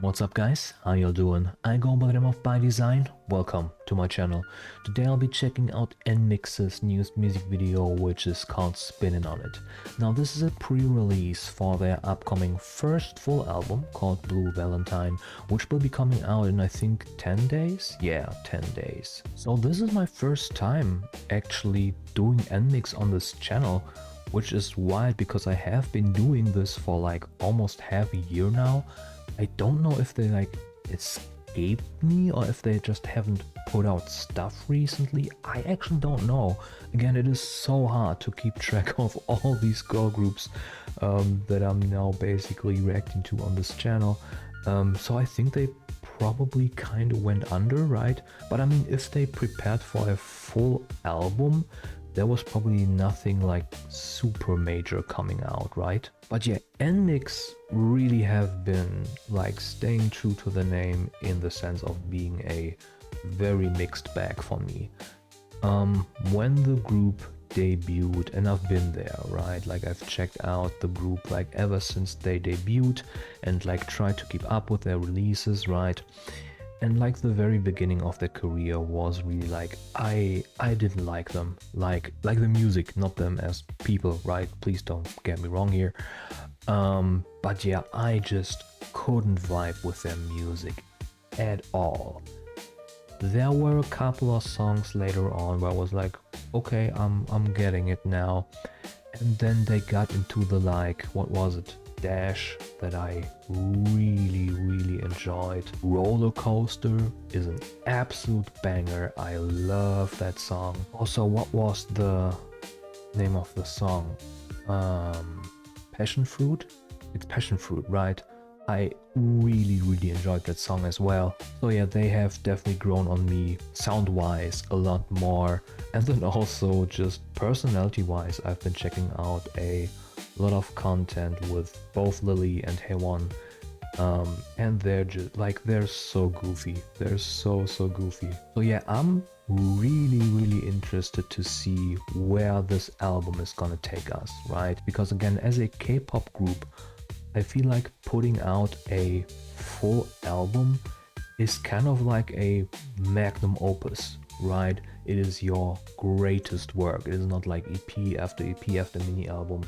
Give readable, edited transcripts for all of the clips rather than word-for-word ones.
What's up guys, how y'all doing? I go by the name of By Design. Welcome to my channel. Today I'll be checking out NMIXX's newest music video, which is called Spinnin On It. Now this is a pre-release for their upcoming first full album called Blue Valentine, which will be coming out in I think 10 days? Yeah, 10 days. So this is my first time actually doing NMIXX on this channel, which is wild because I have been doing this for like almost half a year now. I don't know if they like escaped me or if they just haven't put out stuff recently. I actually don't know. Again, it is so hard to keep track of all these girl groups that I'm now basically reacting to on this channel. So I think they probably kind of went under, right? But I mean, if they prepared for a full album, there was probably nothing like super major coming out, right? But yeah, NMIXX really have been like staying true to the name in the sense of being a very mixed bag for me. When the group debuted, and I've been there, right? Like I've checked out the group like ever since they debuted and like tried to keep up with their releases, right? And like the very beginning of their career was really like, I didn't like them, like the music, not them as people, right? Please don't get me wrong here. But yeah, I just couldn't vibe with their music at all. There were a couple of songs later on where I was like, okay, I'm getting it now. And then they got into the like, what was it? Dash that I really enjoyed. Roller Coaster is an absolute banger. I love that song. Also, what was the name of the song? Passion Fruit? It's Passion Fruit, right? I really enjoyed that song as well. So yeah, they have definitely grown on me sound-wise a lot more. And then also just personality-wise, I've been checking out a lot of content with both Lily and Haewon, and they're just like, they're so goofy. They're so goofy. So yeah, I'm really interested to see where this album is gonna take us, right? Because again, as a K-pop group, I feel like putting out a full album is kind of like a magnum opus, right? It is your greatest work. It is not like EP after EP after mini album.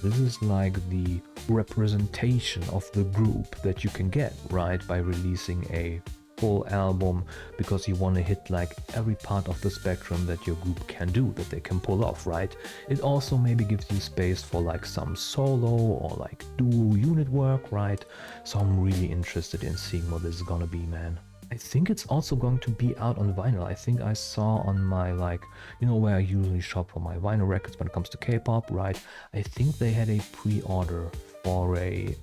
This is like the representation of the group that you can get, right? By releasing a full album, because you want to hit like every part of the spectrum that your group can do, that they can pull off, right? It also maybe gives you space for like some solo or like duo unit work, right? So I'm really interested in seeing what this is gonna be, man. I think it's also going to be out on vinyl. I think I saw on my like, you know, where I usually shop for my vinyl records when it comes to K-pop, right? I think they had a pre-order for a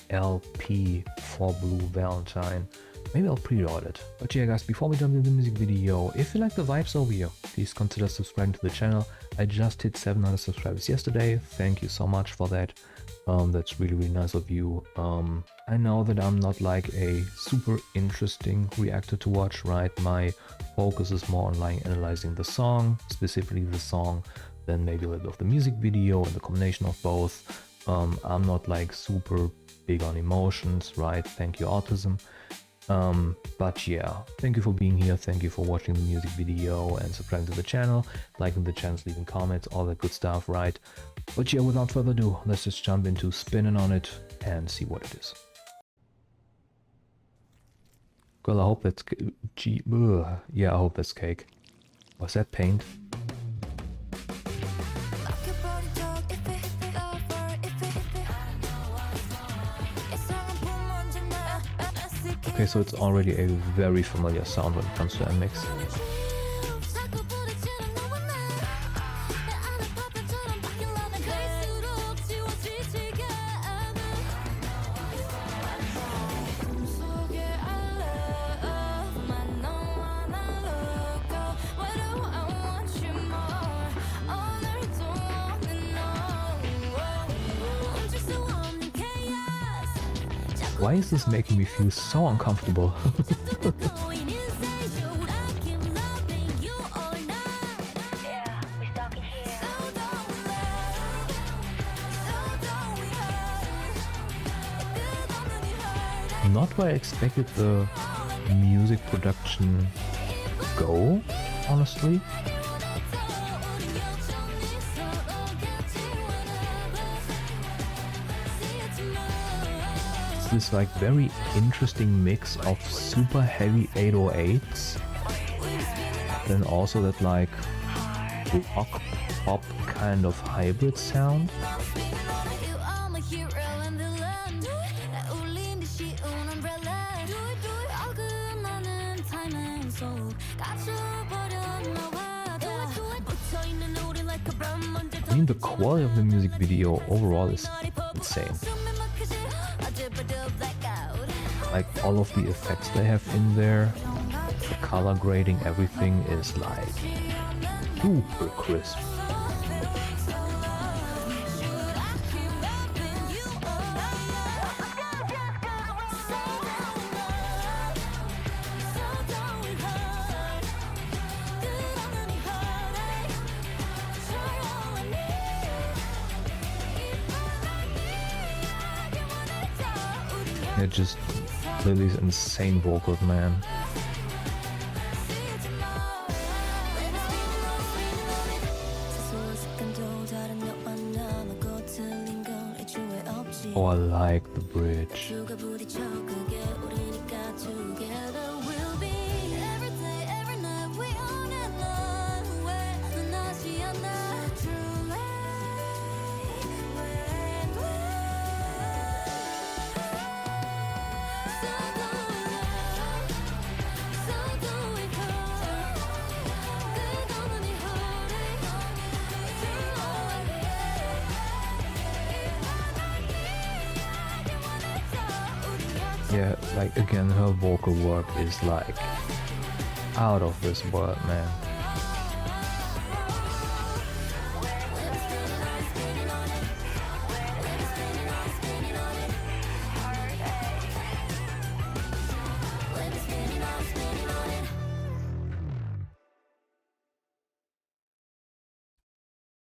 LP for Blue Valentine. Maybe I'll pre-order it. But yeah guys, before we jump into the music video, if you like the vibes over here, please consider subscribing to the channel. I just hit 700 subscribers yesterday. Thank you so much for that. That's really nice of you. I know that I'm not like a super interesting reactor to watch, right? My focus is more on like analyzing the song, specifically the song, then maybe a little bit of the music video and the combination of both. I'm not like super big on emotions, right? Thank you, autism. But yeah, thank you for being here. Thank you for watching the music video and subscribing to the channel, liking the channel, leaving comments, all that good stuff, right? But yeah, without further ado, let's just jump into Spinnin On It and see what it is. Girl, I hope that's yeah, I hope that's cake. Was that paint? Okay, so it's already a very familiar sound when it comes to NMIXX. Why is this making me feel so uncomfortable? not where I expected the music production to go, honestly. It's this like very interesting mix of super heavy 808s, then also that like rock pop kind of hybrid sound. I mean, the quality of the music video overall is insane. Like all of the effects they have in there, the color grading, everything is like super crisp. It just Lily's insane vocals, man. Oh, I like the bridge. Yeah, like again, her vocal work is like out of this world, man.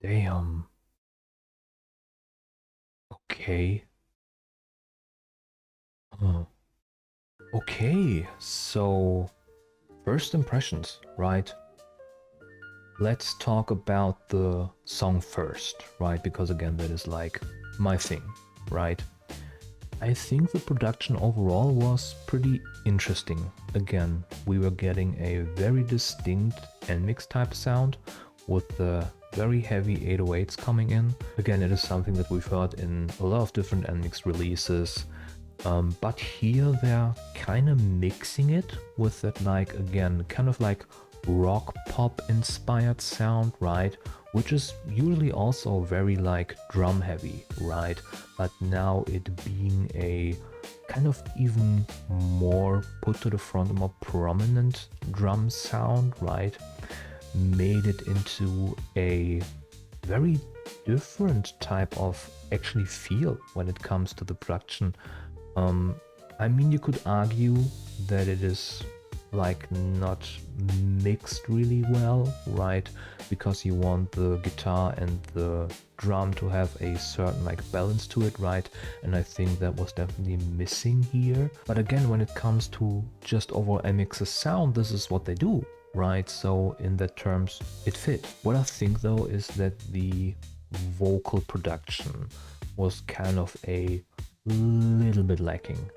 Damn. Okay. Okay, so first impressions, right? Let's talk about the song first, right? Because again, that is like my thing, right? I think the production overall was pretty interesting. Again, we were getting a very distinct NMIXX type sound with the very heavy 808s coming in. Again, it is something that we've heard in a lot of different NMIXX releases. But here they're kind of mixing it with that, like, again, kind of like rock pop inspired sound, right? Which is usually also very like drum heavy, right? But now it being a kind of even more put to the front, more prominent drum sound, right? Made it into a very different type of actually feel when it comes to the production. I mean, you could argue that it is like not mixed really well, right? Because you want the guitar and the drum to have a certain like balance to it, right? And I think that was definitely missing here. But again, when it comes to just overall NMIXX's sound, this is what they do, right? So in that terms, it fit. What I think though is that the vocal production was kind of a little bit lacking.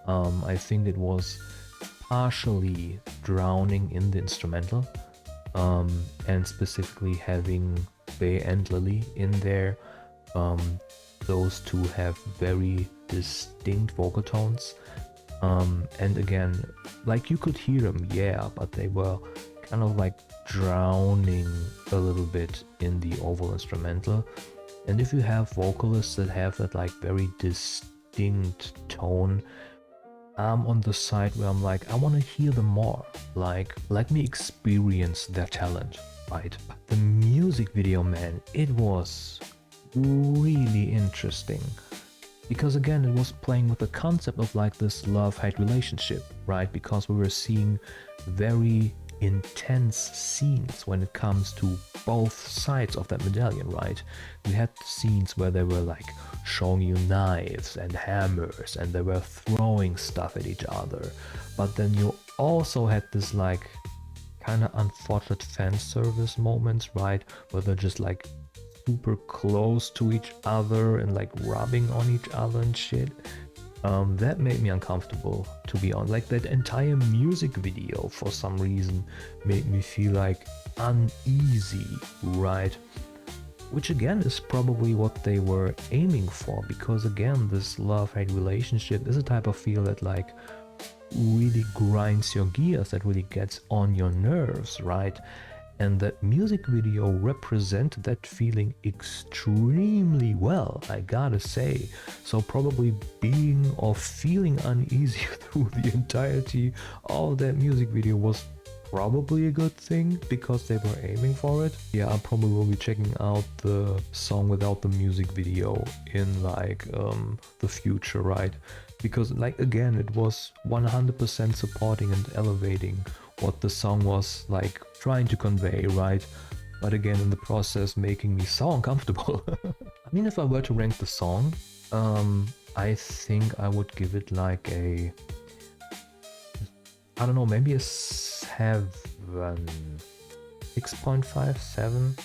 I think it was partially drowning in the instrumental, and specifically having Bay and Lily in there. Those two have very distinct vocal tones, and again, like you could hear them, yeah, but they were kind of like drowning a little bit in the overall instrumental. And if you have vocalists that have that like very distinct tone, I'm on the side where I'm like, I want to hear them more. Like, let me experience their talent, right? But the music video, man, it was really interesting. Because again, it was playing with the concept of like this love-hate relationship, right? Because we were seeing very intense scenes when it comes to both sides of that medallion, right? We had scenes where they were like showing you knives and hammers and they were throwing stuff at each other, but then you also had this like kind of unfortunate fan service moments, right, where they're just like super close to each other and like rubbing on each other and shit. That made me uncomfortable, to be honest. Like that entire music video for some reason made me feel like uneasy, right? Which again is probably what they were aiming for, because again, this love-hate relationship is a type of feel that like really grinds your gears, that really gets on your nerves, right? And that music video represented that feeling extremely well, I gotta say. So probably being or feeling uneasy through the entirety of that music video was probably a good thing, because they were aiming for it. Yeah, I probably will be checking out the song without the music video in like the future, right? Because like again, it was 100% supporting and elevating what the song was like trying to convey, right? But again, in the process, making me so uncomfortable. I mean, if I were to rank the song, I think I would give it like a, I don't know, maybe a 7, 6.5, 7,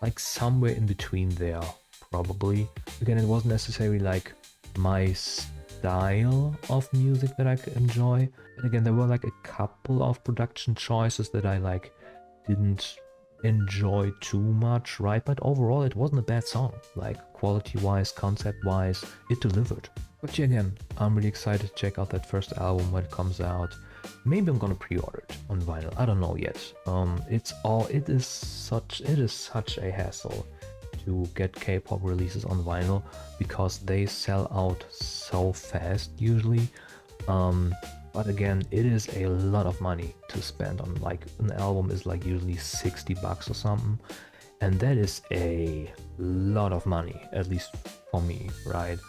like somewhere in between there, probably. Again, it wasn't necessarily like my style of music that I could enjoy. And again, there were like a couple of production choices that I like didn't enjoy too much, right? But overall, it wasn't a bad song. Like quality-wise, concept-wise, it delivered. But yeah, again, I'm really excited to check out that first album when it comes out. Maybe I'm gonna pre-order it on vinyl. I don't know yet. It is such a hassle to get K-pop releases on vinyl, because they sell out so fast usually. But again, it is a lot of money to spend on, like an album is like usually $60 or something, and that is a lot of money, at least for me, right?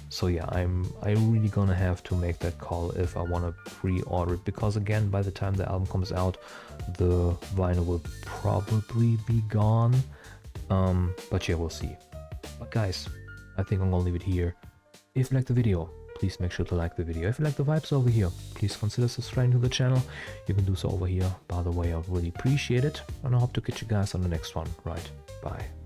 So yeah, I'm really gonna have to make that call if I want to pre-order it, because again, by the time the album comes out, the vinyl will probably be gone. But yeah, we'll see. But guys, I think I'm gonna leave it here. If you liked the video, please make sure to like the video. If you like the vibes over here, please consider subscribing to the channel. You can do so over here. By the way, I really appreciate it, and I hope to catch you guys on the next one. Right, bye.